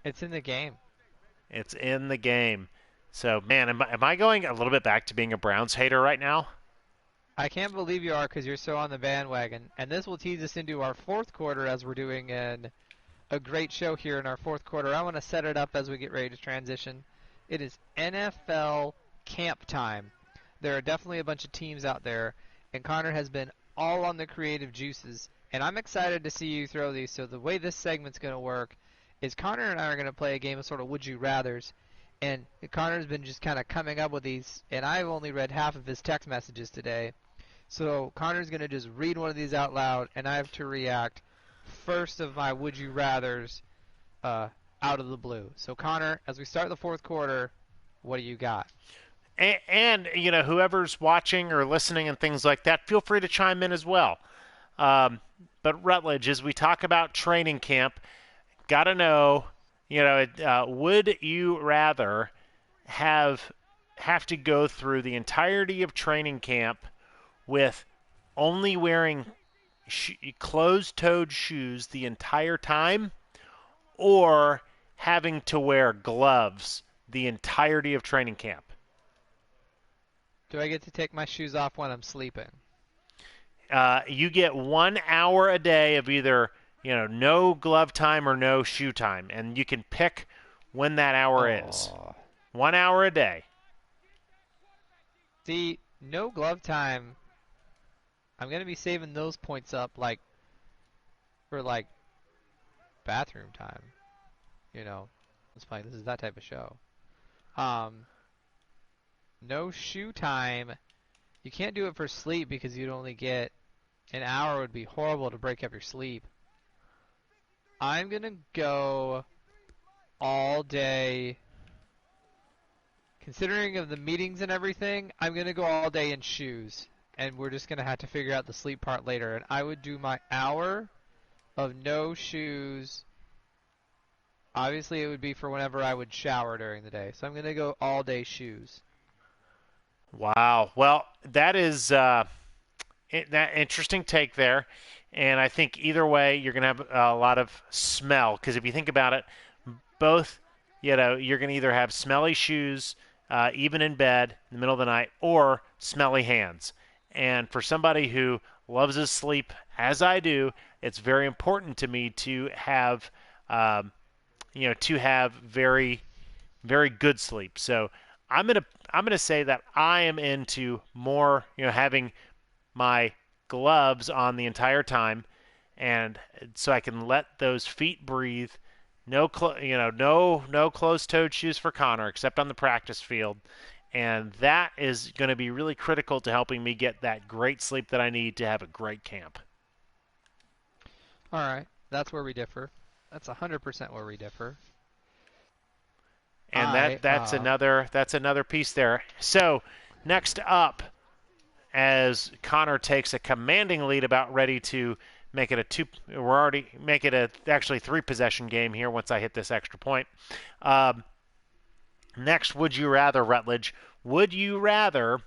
It's in the game. It's in the game. So, man, am I going a little bit back to being a Browns hater right now? I can't believe you are because you're so on the bandwagon. And this will tease us into our fourth quarter as we're doing a great show here in our fourth quarter. I want to set it up as we get ready to transition. It is NFL camp time. There are definitely a bunch of teams out there, and Connor has been all on the creative juices. And I'm excited to see you throw these. So the way this segment's going to work is Connor and I are going to play a game of sort of would you rather's. And Connor's been just kind of coming up with these, and I've only read half of his text messages today. So Connor's going to just read one of these out loud, and I have to react first of my would you rather's uh, out of the blue. So Connor, as we start the fourth quarter, what do you got? And whoever's watching or listening and things like that, feel free to chime in as well. Um, but Rutledge, as we talk about training camp, got to know, would you rather have have to go through the entirety of training camp with only wearing closed-toed shoes the entire time, or having to wear gloves the entirety of training camp? Do I get to take my shoes off when I'm sleeping? You get 1 hour a day of either no glove time or no shoe time, and you can pick when that hour is. Oh. 1 hour a day. See, no glove time. I'm going to be saving those points up for bathroom time. You know, it's fine. This is that type of show. Um, no shoe time. You can't do it for sleep because you'd only get an hour. Would be horrible to break up your sleep. I'm gonna go all day. Considering of the meetings and everything, I'm gonna go all day in shoes, and we're just gonna have to figure out the sleep part later. And I would do my hour of no shoes. Obviously, it would be for whenever I would shower during the day. So I'm gonna go all day shoes. Wow. Well, that is that interesting take there, and I think either way you're going to have a lot of smell because if you think about it, both you're going to either have smelly shoes even in bed in the middle of the night or smelly hands. And for somebody who loves his sleep as I do, it's very important to me to have very very good sleep. So I'm gonna say that I am into more having my gloves on the entire time, and so I can let those feet breathe. No closed-toed shoes for Connor except on the practice field, and that is going to be really critical to helping me get that great sleep that I need to have a great camp. All right, that's where we differ. That's 100% where we differ. And that's another piece there. So next up, as Connor takes a commanding lead, about ready to make it a two. We're already make it a actually 3 possession game here once I hit this extra point. Um, Next, would you rather, Rutledge? Would you rather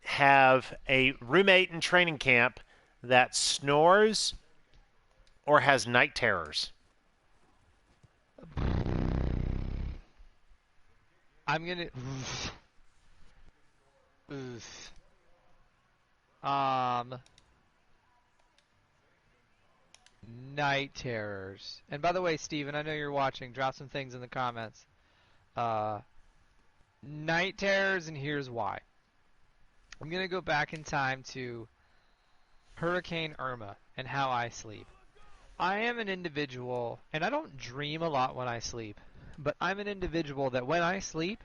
have a roommate in training camp that snores or has night terrors? I'm gonna. Oof. Um, Night terrors. And by the way, Steven, I know you're watching. Drop some things in the comments. Uh, Night terrors, and here's why. I'm gonna go back in time to Hurricane Irma and how I sleep. I am an individual, and I don't dream a lot when I sleep, but I'm an individual that when I sleep,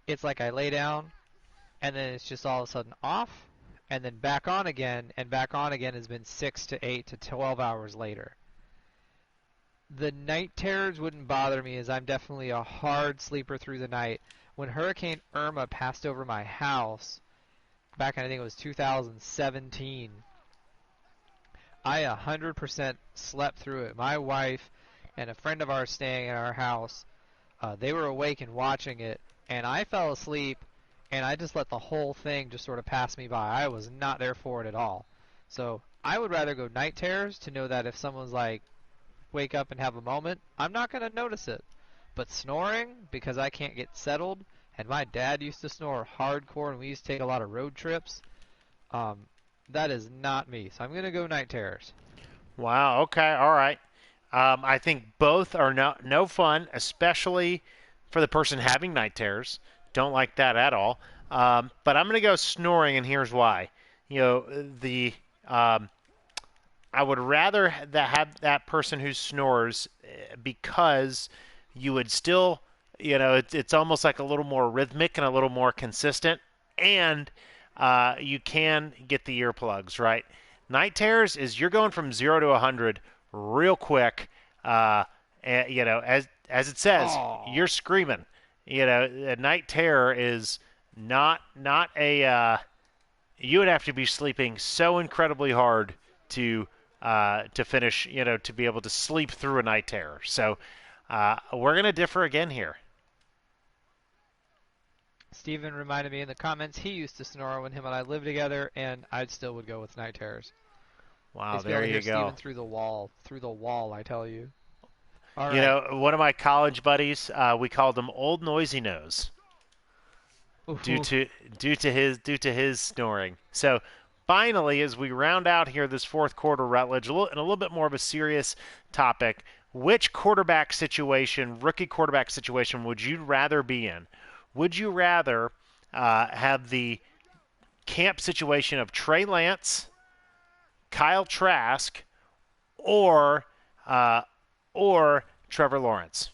it's like I lay down, and then it's just all of a sudden off, and then back on again, and back on again has been 6 to 8 to 12 hours later. The night terrors wouldn't bother me as I'm definitely a hard sleeper through the night. When Hurricane Irma passed over my house, back in I think it was 2017, I 100% slept through it. My wife and a friend of ours staying at our house, they were awake and watching it, and I fell asleep, and I just let the whole thing just sort of pass me by. I was not there for it at all. So I would rather go night terrors to know that if someone's like, wake up and have a moment, I'm not going to notice it. But snoring, because I can't get settled, and my dad used to snore hardcore, and we used to take a lot of road trips. Um, that is not me. So I'm gonna go night terrors. Wow. Okay. All right. I think both are no fun, especially for the person having night terrors. Don't like that at all. But I'm going to go snoring, and here's why. You know, I would rather have that person who snores because you would still, it's almost like a little more rhythmic and a little more consistent, and you can get the earplugs, right? Night terrors is you're going from 0 to 100 real quick. And, as it says, Oh. you're screaming. A night terror is not a. You would have to be sleeping so incredibly hard to finish, to be able to sleep through a night terror. So we're going to differ again here. Steven reminded me in the comments he used to snore when him and I lived together, and I still would go with night terrors. I Wow, used to be able there to hear you go. Steven through the wall. Through the wall, I tell you. All You right. know, one of my college buddies, we called him Old Noisy Nose due Ooh. to due to his snoring. So finally, as we round out here this fourth quarter, Rutledge, and a little bit more of a serious topic, which quarterback situation, rookie quarterback situation, would you rather be in? Would you rather have the camp situation of Trey Lance, Kyle Trask, or uh, or Trevor Lawrence?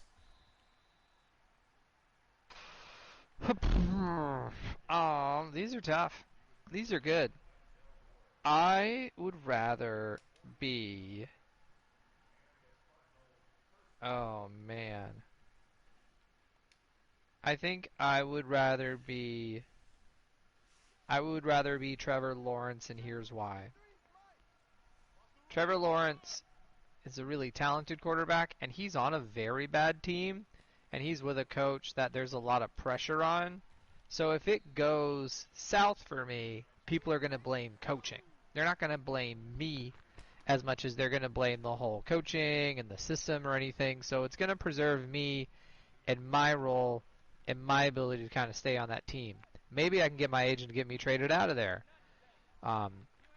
These are tough. These are good. I would rather be. Oh man. I think I would rather be Trevor Lawrence, and here's why. Trevor Lawrence is a really talented quarterback, and he's on a very bad team, and he's with a coach that there's a lot of pressure on. So if it goes south for me, people are going to blame coaching. They're not going to blame me as much as they're going to blame the whole coaching and the system or anything. So it's going to preserve me and my role and my ability to kind of stay on that team. Maybe I can get my agent to get me traded out of there. Um,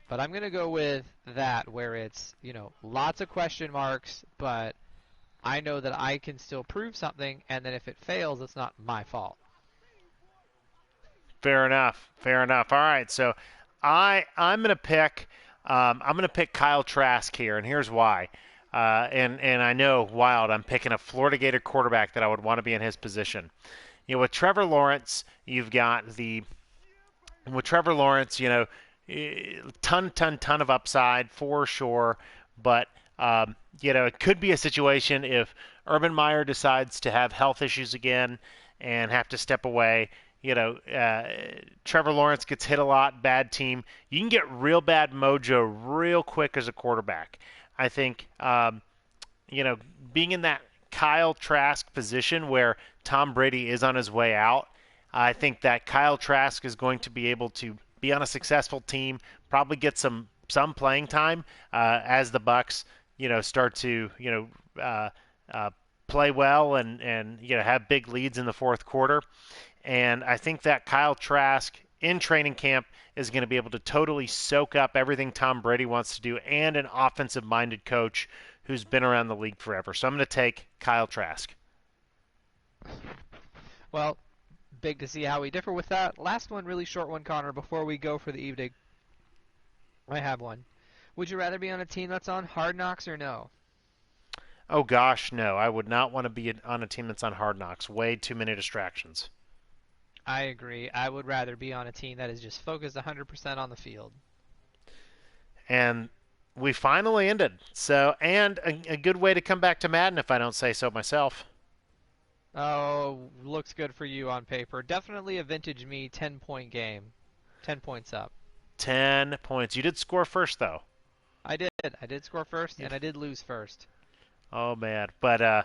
but I'm going to go with that where it's, lots of question marks, but I know that I can still prove something, and then if it fails, it's not my fault. Fair enough. Fair enough. All right, so I'm gonna pick Kyle Trask here, and here's why. And I know Wild. I'm picking a Florida Gator quarterback that I would want to be in his position. With Trevor Lawrence, you've got the with Trevor Lawrence, ton of upside for sure. But it could be a situation if Urban Meyer decides to have health issues again and have to step away. Trevor Lawrence gets hit a lot, bad team. You can get real bad mojo real quick as a quarterback. I think, being in that Kyle Trask position where Tom Brady is on his way out, I think that Kyle Trask is going to be able to be on a successful team, probably get some playing time as the Bucks, start to play well and have big leads in the fourth quarter. And I think that Kyle Trask in training camp is going to be able to totally soak up everything Tom Brady wants to do and an offensive-minded coach who's been around the league forever. So I'm going to take Kyle Trask. Well, big to see how we differ with that. Last one, really short one, Connor, before we go for the evening. I have one. Would you rather be on a team that's on Hard Knocks or no? Oh gosh, no. I would not want to be on a team that's on Hard Knocks. Way too many distractions. I agree. I would rather be on a team that is just focused 100% on the field. And we finally ended. So, and a good way to come back to Madden if I don't say so myself. Oh, looks good for you on paper. Definitely a vintage me 10-point game. 10 points up. 10 points. You did score first, though. I did. I did score first, Yeah. and I did lose first. Oh, man. But